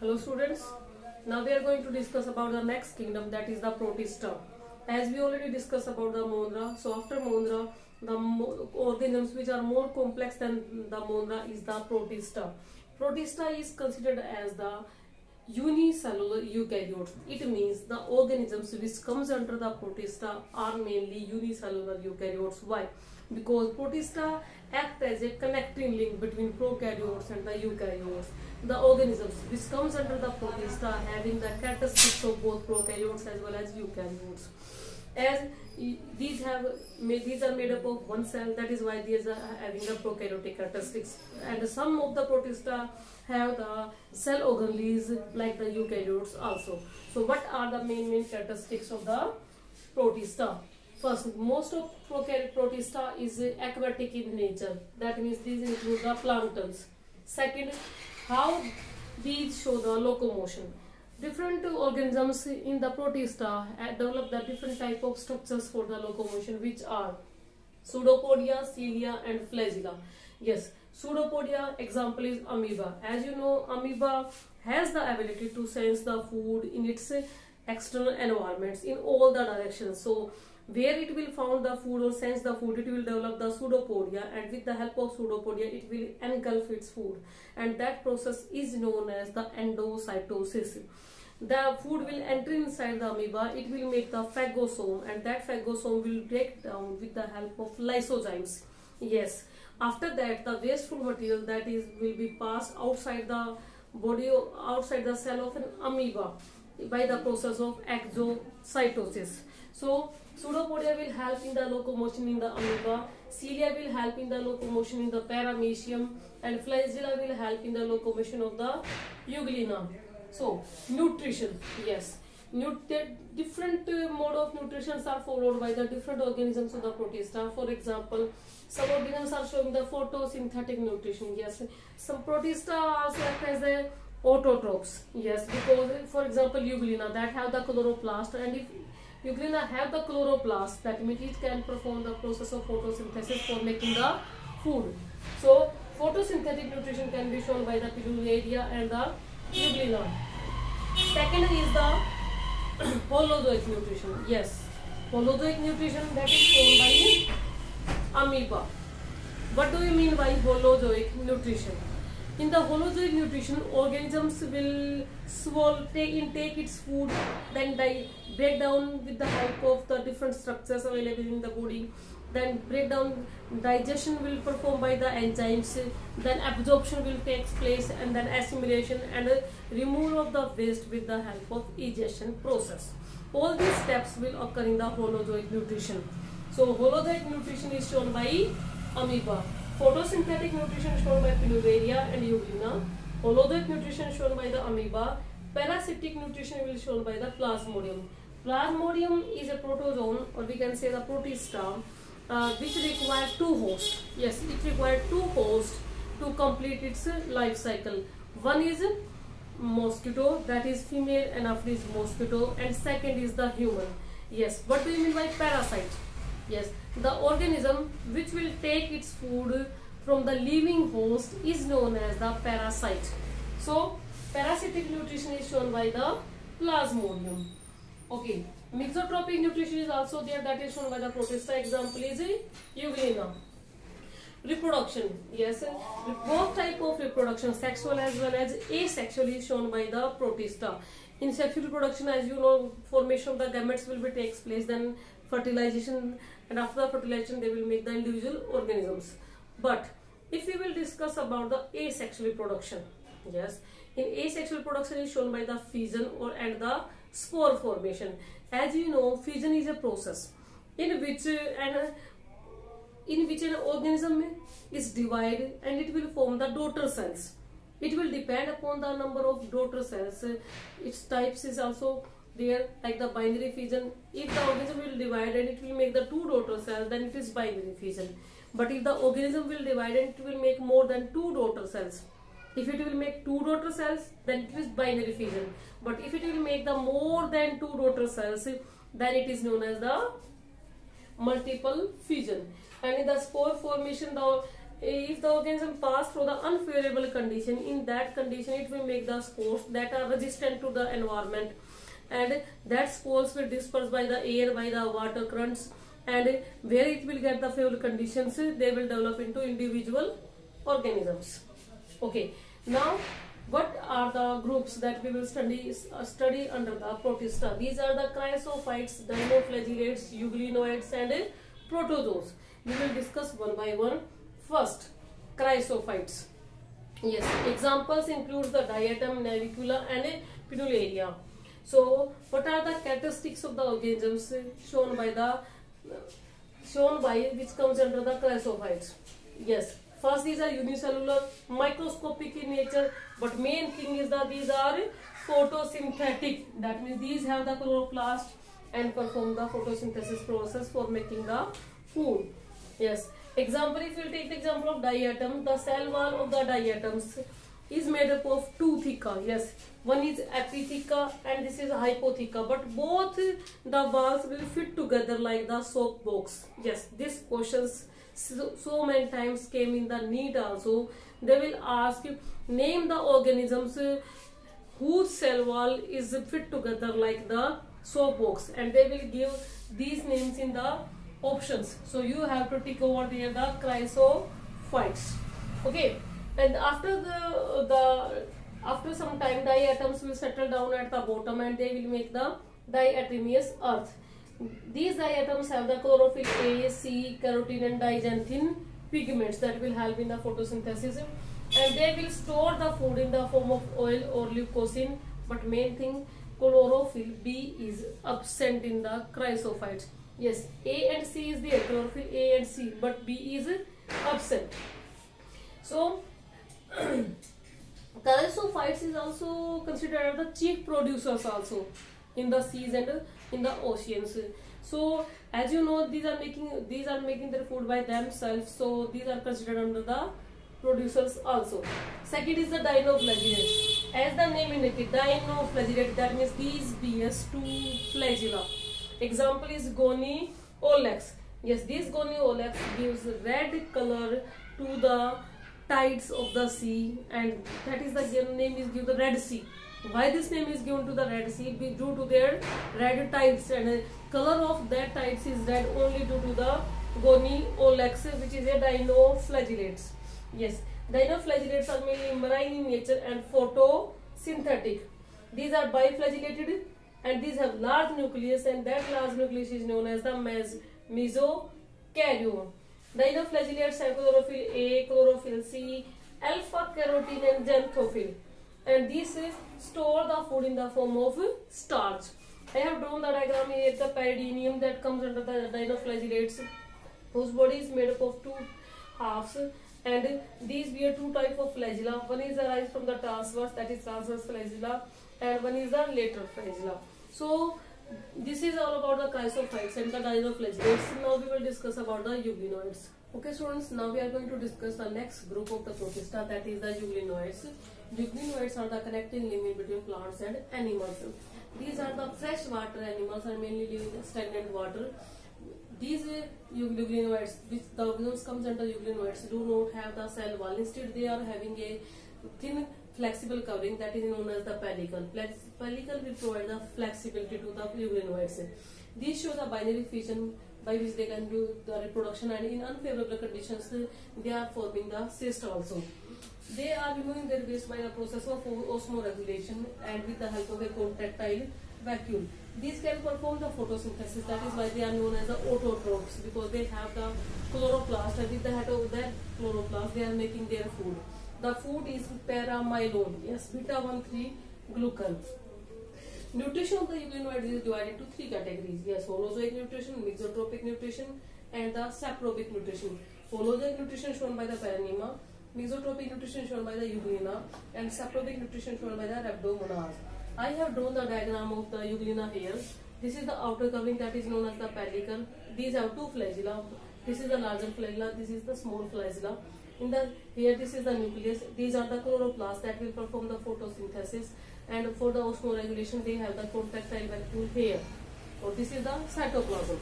Hello students, now we are going to discuss about the next kingdom, that is the Protista. As we already discussed about the Monera, so after Monera, the organisms which are more complex than the Monera is the Protista. Protista is considered as the unicellular eukaryotes. It means the organisms which comes under the Protista are mainly unicellular eukaryotes. Why? Because Protista act as a connecting link between prokaryotes and the eukaryotes. The organisms which comes under the Protista having the characteristics of both prokaryotes as well as eukaryotes. As these are made up of one cell, that is why these are having the prokaryotic characteristics. And some of the Protista have the cell organelles like the eukaryotes also. So what are the main characteristics of the Protista? First, most of Protista is aquatic in nature. That means these include the planktons. Second, how these show the locomotion. Different organisms in the Protista develop the different type of structures for the locomotion, which are pseudopodia, cilia and flagella. Yes, pseudopodia example is amoeba. As you know, amoeba has the ability to sense the food in its external environments in all the directions. So where it will found the food or sense the food, it will develop the pseudopodia, and with the help of pseudopodia it will engulf its food, and that process is known as the endocytosis. The food will enter inside the amoeba, it will make the phagosome, and that phagosome will break down with the help of lysozymes. Yes, after that the wasteful material that is will be passed outside the body, outside the cell of an amoeba by the process of exocytosis. So pseudopodia will help in the locomotion in the amoeba, cilia will help in the locomotion in the paramecium, and flagella will help in the locomotion of the euglena. So nutrition, yes, different mode of nutritions are followed by the different organisms of the Protista. For example, some organisms are showing the photosynthetic nutrition. Yes, some Protista also act as the autotrophs. Yes, because for example euglena that have the chloroplast, and if euglena have the chloroplast, that means it can perform the process of photosynthesis for making the food. So photosynthetic nutrition can be shown by the Pleurodia and the euglena. Second is the holozoic nutrition. Yes, holozoic nutrition that is shown by amoeba. What do you mean by holozoic nutrition? In the holozoic nutrition, organisms will take its food, then break down with the help of the different structures available in the body. Then digestion will perform by the enzymes, then absorption will take place, and then assimilation and removal of the waste with the help of egestion process. All these steps will occur in the holozoic nutrition. So holozoic nutrition is shown by amoeba. Photosynthetic nutrition is shown by Pleurodia and euglena. Holozoic nutrition is shown by the amoeba. Parasitic nutrition will be shown by the Plasmodium. Plasmodium is a protozoan, or we can say the Protista, which require two hosts. Yes, it requires two hosts to complete its life cycle. One is mosquito, that is female Anopheles mosquito, and second is the human. Yes, what do you mean by parasite? Yes, the organism which will take its food from the living host is known as the parasite. So parasitic nutrition is shown by the Plasmodium. Okay, mixotrophic nutrition is also there, that is shown by the Protista. Example is euglena. Reproduction, yes, both type of reproduction, sexual as well as asexual, is shown by the Protista. In sexual reproduction, as you know, formation of the gametes will be takes place, then fertilization, and after the fertilization they will make the individual organisms. But if we will discuss about the asexual reproduction, yes, in asexual reproduction is shown by the fission and the spore formation. As you know, fission is a process in which an organism is divided and it will form the daughter cells. It will depend upon the number of daughter cells. Its types is also there, like the binary fission. If the organism will divide and it will make the two daughter cells, then it is binary fission. But if the organism will divide and it will make more than two daughter cells, if it will make two daughter cells, then it is binary fission. But if it will make the more than two daughter cells, then it is known as the multiple fission. And in the spore formation, the if the organism pass through the unfavorable condition, in that condition it will make the spores that are resistant to the environment, and that spores will disperse by the air, by the water currents, and where it will get the favorable conditions, they will develop into individual organisms. Okay, now what are the groups that we will study under the Protista? These are the chrysophytes, dinoflagellates, euglenoids, and protozoans. We will discuss one by one. First, chrysophytes. Yes, examples include the diatom, navicula, and pinnularina. So, what are the characteristics of the organisms shown by which comes under the chrysophytes? Yes. First, these are unicellular, microscopic in nature, but main thing is that these are photosynthetic. That means these have the chloroplast and perform the photosynthesis process for making the food. Yes. Example, if you take the example of diatom, the cell wall of the diatoms is made up of two theca. Yes. One is epitheca and this is hypotheca, but both the walls will fit together like the soap box. Yes. This questions so many times came in the NEET also. They will ask you, name the organisms whose cell wall is fit together like the soap box, and they will give these names in the options. So you have to tick over there the chrysophytes. Okay, and after after some time, diatoms will settle down at the bottom and they will make the diatomeous earth. These diatoms have the chlorophyll A, C, carotene and dixanthin pigments that will help in the photosynthesis, and they will store the food in the form of oil or leucosin, but main thing, chlorophyll B is absent in the chrysophytes. Yes, A and C is there, chlorophyll A and C, but B is absent. So chrysophytes is also considered the chief producers also in the seas and in the oceans. So as you know, these are making their food by themselves, so these are considered under the producers also. Second is the dinoflagellates. As the name indicates, dinoflagellate, that means these bears two flagella. Example is Goniolax. Yes, this Goniolax gives red color to the tides of the sea, and that is the name is given the Red Sea. Why this name is given to the Red Sea? Due to their red tides, and the color of that tides is red only due to the Goniolax, which is a dinoflagellates. Yes, dinoflagellates are mainly marine in nature and photosynthetic. These are biflagellated and these have large nucleus, and that large nucleus is known as the mesokaryon. Dinoflagellates have chlorophyll A, chlorophyll C, alpha carotene and xanthophyll, and these store the food in the form of starch. I have drawn the diagram here, the peridium that comes under the dinoflagellates, whose body is made up of two halves, and these bear two types of flagella. One is arise from the transverse, that is transverse flagella, and one is the lateral flagella. So this is all about the chrysophytes and the dinoflagellates. Now we will discuss about the euglenoids. Okay students, now we are going to discuss the next group of the Protista, that is the euglenoids. Euglenoids are the connecting link between plants and animals. These are the freshwater animals and mainly live in stagnant water. These euglenoids, which the organisms comes under euglenoids, do not have the cell wall. Instead, they are having a thin flexible covering that is known as the pellicle. Pellicle will provide the flexibility to the euglenoids. These show the binary fission by which they can do the reproduction, and in unfavorable conditions they are forming the cyst also. They are removing their waste by the process of osmoregulation and with the help of a contractile vacuum. These can perform the photosynthesis, that is why they are known as the autotrophs, because they have the chloroplast, and with the help of that chloroplast they are making their food. The food is paramylone, yes, beta-1,3 glucan. Nutrition of the euglenoids is divided into three categories. Yes, holozoic nutrition, mixotropic nutrition, and the saprobic nutrition. Holozoic nutrition shown by the Parenchyma, mixotropic nutrition shown by the Euglena, and saprobic nutrition shown by the Rhabdomonas. I have drawn the diagram of the Euglena here. This is the outer covering that is known as the pellicle. These have two flagella. This is the larger flagella. This is the small flagella. Here this is the nucleus. These are the chloroplasts that will perform the photosynthesis, and for the osmoregulation they have the contractile vacuole here. So this is the cytoplasm.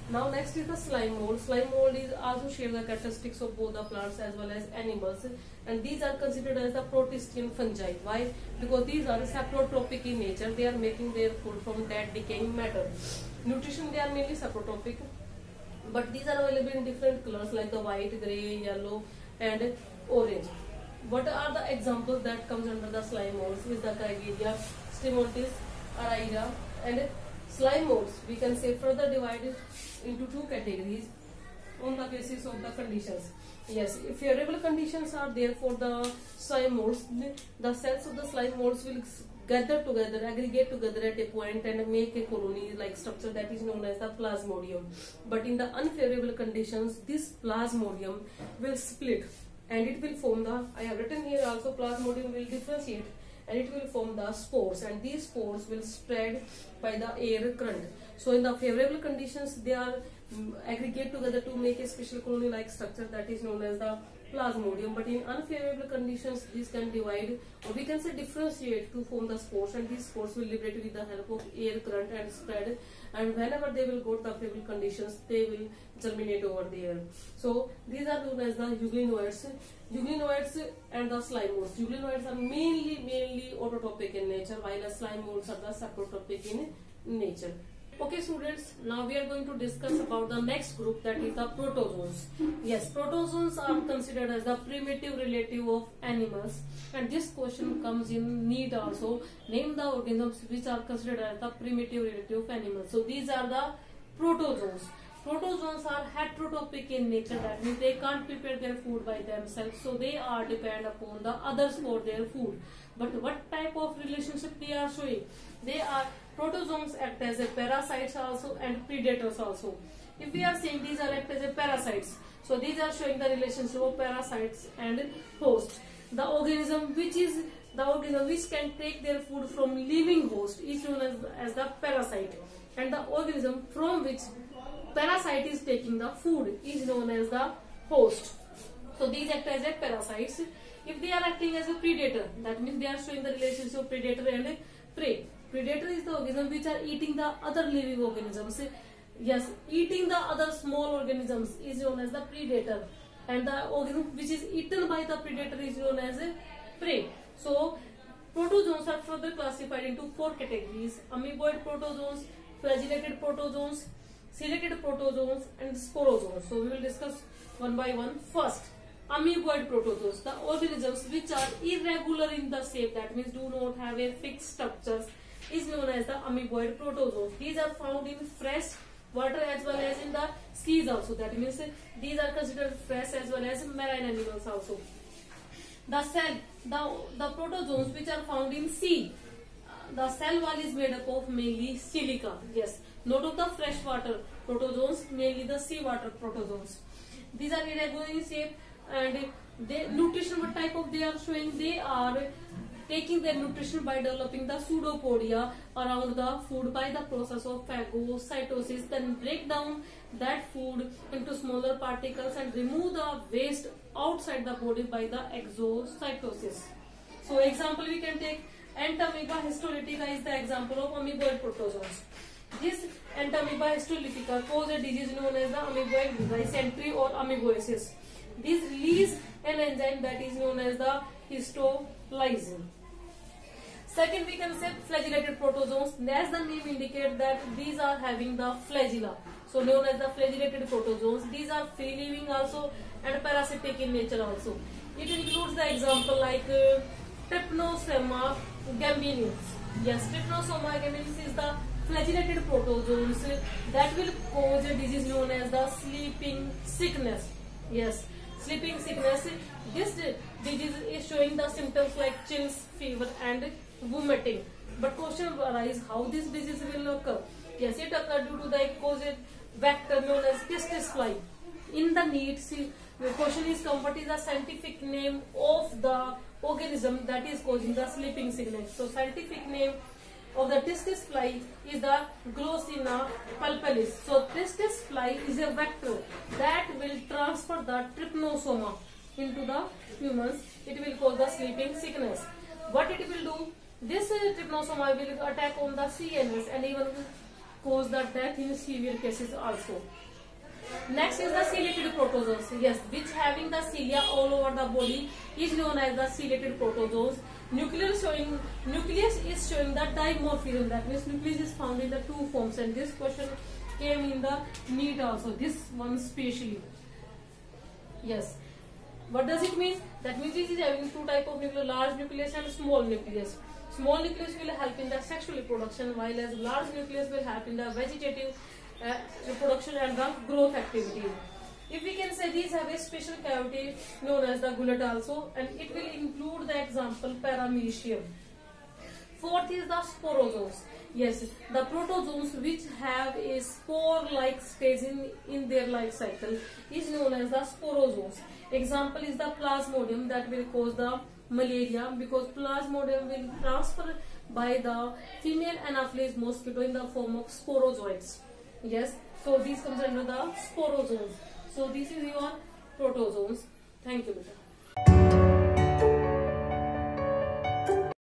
Now next is the slime mold. Slime mold is also share the characteristics of both the plants as well as animals, and these are considered as the protistian fungi. Why? Because these are saprotrophic in nature. They are making their food from dead decaying matter. Nutrition, they are mainly saprotrophic, but these are available in different colors like the white, grey, yellow and orange. What are the examples that comes under the slime molds? Is the Craigeria, Stenotis, Araira, and slime molds we can say further divided into two categories on the basis of the conditions. Yes, if favorable conditions are there for the slime molds, the cells of the slime molds will gather together, aggregate together at a point and make a colony like structure that is known as the plasmodium. But in the unfavorable conditions, this plasmodium will split and it will form the, I have written here also, plasmodium will differentiate and it will form the spores, and these spores will spread by the air current. So in the favorable conditions, they are aggregate together to make a special colony like structure that is known as the plasmodium. But in unfavorable conditions, these can divide, or we can say differentiate to form the spores, and these spores will liberate with the help of air current and spread, and whenever they will go to the favorable conditions, they will germinate over there. So these are known as the euglenoids. Euglenoids and the slime molds. Euglenoids are mainly autotrophic in nature, while the slime molds are the saprotrophic in nature. Okay students, now we are going to discuss about the next group, that is the protozoans. Yes, protozoans are considered as the primitive relative of animals, and this question comes in NEET also. Name the organisms which are considered as the primitive relative of animals. So these are the protozoans. Protozoans are heterotrophic in nature, that means they can't prepare their food by themselves, so they are dependent upon the others for their food. But what type of relationship they are showing? They are, protozoans act as a parasites also and predators also. If we are saying these are act as a parasites, so these are showing the relationship of parasites and host. The organism which can take their food from living host is known as the parasite, and the organism from which parasite is taking the food is known as the host. So these act as a parasites. If they are acting as a predator, that means they are showing the relationship of predator and prey. Predator is the organism which are eating the other living organisms. Yes, eating the other small organisms is known as the predator, and the organism which is eaten by the predator is known as a prey. So protozoans are further classified into four categories: amoeboid protozoans, flagellated protozoans, ciliated protozoans and sporozoans. So we will discuss one by one. First, amoeboid protozoans, the organisms which are irregular in the shape, that means do not have a fixed structures, is known as the amoeboid protozoans. These are found in fresh water as well as in the seas also, that means these are considered fresh as well as marine animals also. The cell, the protozoans which are found in sea, the cell wall is made up of mainly silica. Yes, note of the freshwater protozoans, mainly the seawater protozoans. These are irregular in shape, and they nutrition, what type of they are showing? They are taking their nutrition by developing the pseudopodia around the food by the process of phagocytosis, then break down that food into smaller particles and remove the waste outside the body by the exocytosis. So example we can take Entamoeba histolytica is the example of amoeboid protozoans. This Entamoeba histolytica cause a disease known as the amoeboid dysentery or amoeboisis. This release an enzyme that is known as the histolysin. Second, we can say flagellated protozoans. As the name indicates that these are having the flagella, so known as the flagellated protozoans. These are free living also and parasitic in nature also. It includes the example like Trypanosoma gambiensis. Yes, Trypanosoma gambiensis is the flagellated protozoans that will cause a disease known as the sleeping sickness. Yes, sleeping sickness. This disease is showing the symptoms like chills, fever and vomiting. But question arises, how this disease will occur? Yes, it occurs due to the causative vector known as testis fly. In the NEET, the question is come, what is the scientific name of the organism that is causing the sleeping sickness? So scientific name of the testis fly is the Glossina pulpalis. So testis fly is a vector that will transfer the trypanosoma into the humans. It will cause the sleeping sickness. What it will do? This trypanosoma will attack on the CNS and even cause the death in severe cases also. Next is the ciliated protozoans. Yes, which having the cilia all over the body is known as the ciliated protozoans. Nucleus is showing the dimorphism. That means nucleus is found in the two forms, and this question came in the NEET also. This one specially. Yes. What does it mean? That means this is having two type of nucleus: large nucleus and small nucleus. Small nucleus will help in the sexual reproduction, while as large nucleus will help in the vegetative reproduction and the growth activity. If we can say these have a special cavity known as the gullet also, and it will include the example paramecium. Fourth is the sporozoans. Yes, the protozoans which have a spore-like stage in their life cycle is known as the sporozoans. Example is the plasmodium that will cause the malaria, because plasmodium will transfer by the female Anopheles mosquito in the form of sporozoites. Yes, so these comes under the sporozoans. So this is your protozoans. Thank you, beta.